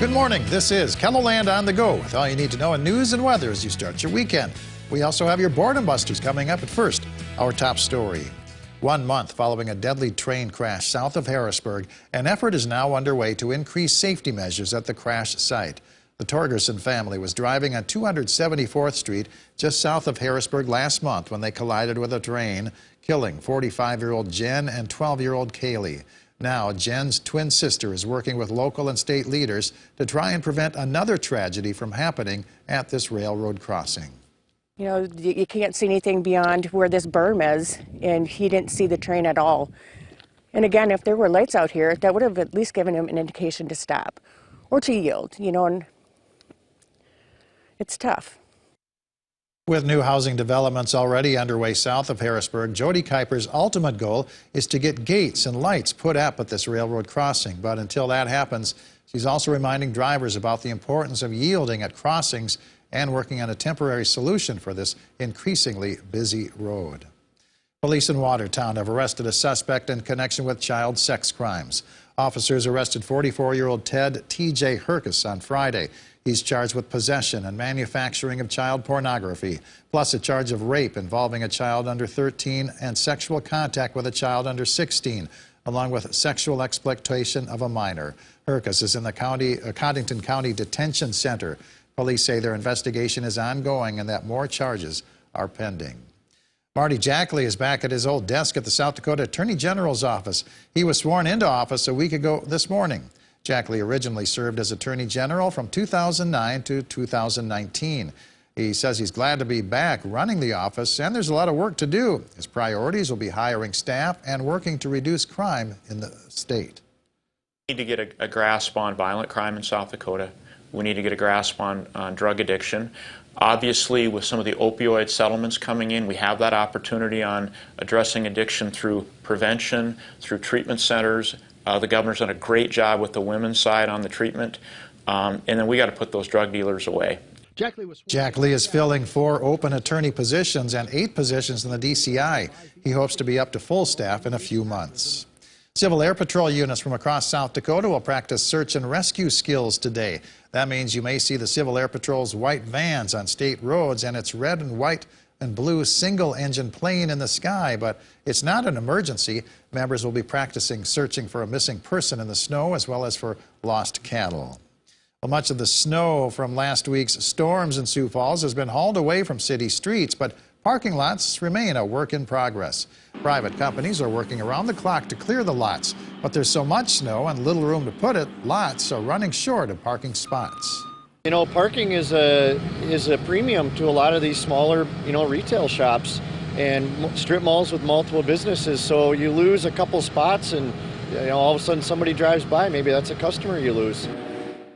Good morning. This is KELOLAND On The Go with all you need to know in news and weather as you start your weekend. We also have your boredom busters coming up. At first, our top story. 1 month following a deadly train crash south of Harrisburg, an effort is now underway to increase safety measures at the crash site. The Torgerson family was driving on 274th Street just south of Harrisburg last month when they collided with a train, killing 45-year-old Jen and 12-year-old Kaylee. Now, Jen's twin sister is working with local and state leaders to try and prevent another tragedy from happening at this railroad crossing. You know, you can't see anything beyond where this berm is, and he didn't see the train at all. And again, if there were lights out here, that would have at least given him an indication to stop or to yield, you know, and it's tough. With new housing developments already underway south of Harrisburg, Jody Kuiper's ultimate goal is to get gates and lights put up at this railroad crossing. But until that happens, she's also reminding drivers about the importance of yielding at crossings and working on a temporary solution for this increasingly busy road. Police in Watertown have arrested a suspect in connection with child sex crimes. Officers arrested 44-year-old Ted T.J. Herkus on Friday. He's charged with possession and manufacturing of child pornography, plus a charge of rape involving a child under 13 and sexual contact with a child under 16, along with sexual exploitation of a minor. Herkus is in the Cottington County Detention Center. Police say their investigation is ongoing and that more charges are pending. Marty Jackley is back at his old desk at the South Dakota Attorney General's office. He was sworn into office a week ago this morning. Jackley originally served as Attorney General from 2009 to 2019. He says he's glad to be back running the office, and there's a lot of work to do. His priorities will be hiring staff and working to reduce crime in the state. We need to get a grasp on violent crime in South Dakota. We need to get a grasp on drug addiction. Obviously, with some of the opioid settlements coming in, we have that opportunity on addressing addiction through prevention, through treatment centers. The governor's done a great job with the women's side on the treatment, and then we got to put those drug dealers away. Jackley is filling 4 open attorney positions and 8 positions in the DCI. He hopes to be up to full staff in a few months. Civil Air Patrol units from across South Dakota will practice search and rescue skills today. That means you may see the Civil Air Patrol's white vans on state roads and its red and white and blue single-engine plane in the sky, but it's not an emergency. Members will be practicing searching for a missing person in the snow as well as for lost cattle. Well, much of the snow from last week's storms in Sioux Falls has been hauled away from city streets, but parking lots remain a work in progress. Private companies are working around the clock to clear the lots, but there's so much snow and little room to put it, lots are running short of parking spots. You know, parking is a premium to a lot of these smaller, retail shops and strip malls with multiple businesses. So you lose a couple spots and, all of a sudden somebody drives by. Maybe that's a customer you lose.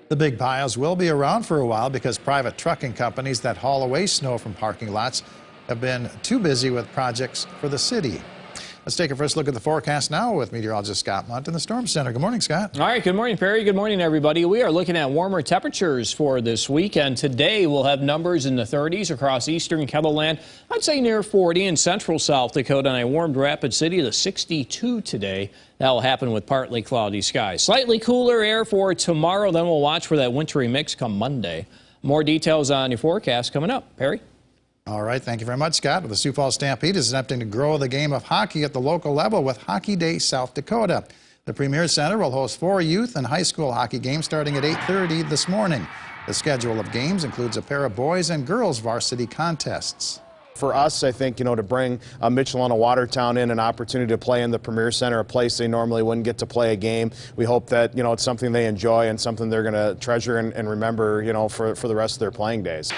The big piles will be around for a while because private trucking companies that haul away snow from parking lots have been too busy with projects for the city. Let's take a first look at the forecast now with meteorologist Scott Munt in the Storm Center. Good morning, Scott. All right, good morning, Perry. Good morning, everybody. We are looking at warmer temperatures for this weekend. Today, we'll have numbers in the 30s across eastern KELOLAND. I'd say near 40 in central South Dakota, and a warmed Rapid City to 62 today. That will happen with partly cloudy skies. Slightly cooler air for tomorrow, then we'll watch for that wintry mix come Monday. More details on your forecast coming up. Perry? All right, thank you very much, Scott. The Sioux Falls Stampede is attempting to grow the game of hockey at the local level with Hockey Day South Dakota. The Premier Center will host 4 youth and high school hockey games starting at 8:30 this morning. The schedule of games includes a pair of boys and girls varsity contests. For us, I think, to bring Mitchell and Watertown in an opportunity to play in the Premier Center, a place they normally wouldn't get to play a game. We hope that, it's something they enjoy and something they're going to treasure and remember, for the rest of their playing days.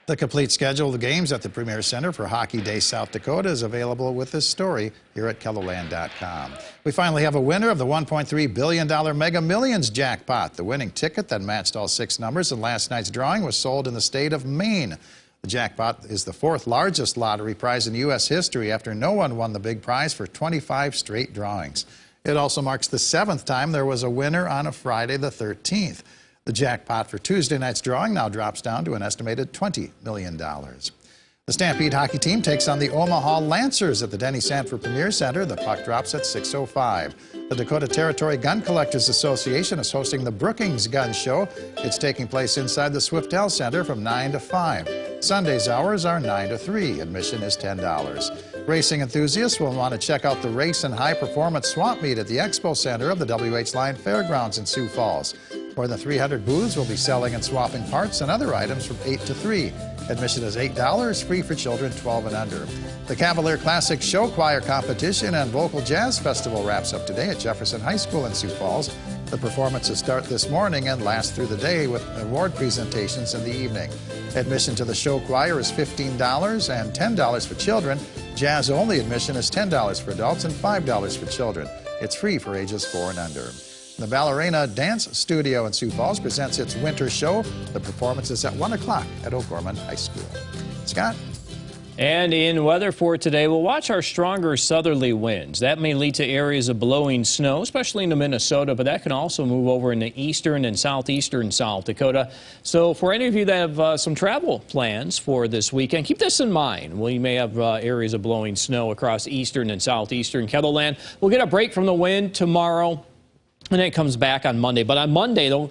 The complete schedule of the games at the Premier Center for Hockey Day South Dakota is available with this story here at KELOLAND.com. We finally have a winner of the $1.3 billion Mega Millions jackpot. The winning ticket that matched all 6 numbers in last night's drawing was sold in the state of Maine. The jackpot is the 4th largest lottery prize in U.S. history after no one won the big prize for 25 straight drawings. It also marks the 7th time there was a winner on a Friday the 13th. The jackpot for Tuesday night's drawing now drops down to an estimated $20 million. The The Stampede hockey team takes on the Omaha Lancers at the Denny Sanford Premier Center. The puck drops at 6:05. The Dakota Territory Gun Collectors Association is hosting the Brookings Gun Show. It's taking place inside the Swiftel Center from 9 to 5. Sunday's hours are 9 to 3. Admission is $10. Racing enthusiasts will want to check out the Race and High Performance Swap Meet at the Expo Center of the W.H. Lyon Fairgrounds in Sioux Falls. More than 300 booths will be selling and swapping parts and other items from 8 to 3. Admission is $8, free for children 12 and under. The Cavalier Classic Show Choir Competition and Vocal Jazz Festival wraps up today at Jefferson High School in Sioux Falls. The performances start this morning and last through the day with award presentations in the evening. Admission to the show choir is $15 and $10 for children. Jazz-only admission is $10 for adults and $5 for children. It's free for ages 4 and under. The Ballerina Dance Studio in Sioux Falls presents its winter show. The performance is at 1 o'clock at O'Gorman High School. Scott? And in weather for today, we'll watch our stronger southerly winds. That may lead to areas of blowing snow, especially into Minnesota, but that can also move over into eastern and southeastern South Dakota. So for any of you that have some travel plans for this weekend, keep this in mind. We may have areas of blowing snow across eastern and southeastern KELOLAND. We'll get a break from the wind tomorrow. And then it comes back on Monday. But on Monday, though,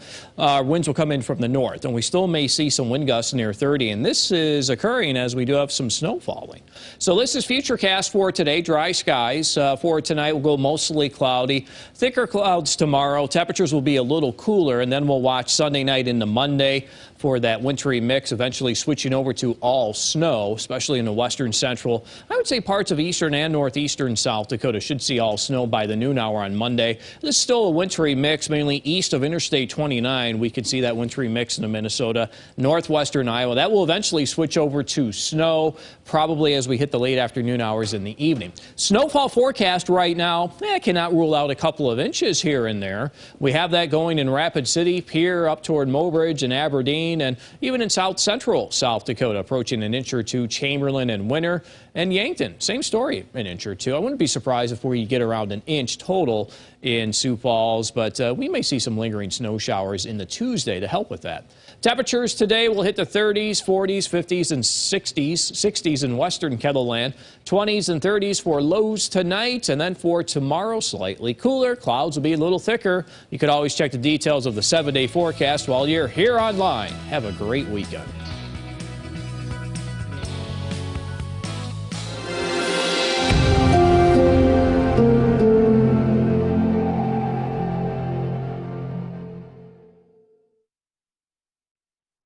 winds will come in from the north, and we still may see some wind gusts near 30. And this is occurring as we do have some snow falling. So this is Futurecast for today. Dry skies for tonight will go mostly cloudy. Thicker clouds tomorrow. Temperatures will be a little cooler, and then we'll watch Sunday night into Monday for that wintry mix, eventually switching over to all snow, especially in the western central. I would say parts of eastern and northeastern South Dakota should see all snow by the noon hour on Monday. This is still a wintry mix, mainly east of Interstate 29. We can see that wintry mix in Minnesota, northwestern Iowa. That will eventually switch over to snow, probably as we hit the late afternoon hours in the evening. Snowfall forecast right now, cannot rule out a couple of inches here and there. We have that going in Rapid City, Pierre up toward Mobridge and Aberdeen, and even in south central South Dakota, approaching an inch or two. Chamberlain and Winter and Yankton, same story, an inch or two. I wouldn't be surprised if we get around an inch total in Sioux Falls, but we may see some lingering snow showers in the Tuesday to help with that. Temperatures today will hit the 30s, 40s, 50s, and 60s in western KELOLAND. 20s and 30s for lows tonight, and then for tomorrow, slightly cooler. Clouds will be a little thicker. You could always check the details of the 7-day forecast while you're here online. Have a great weekend.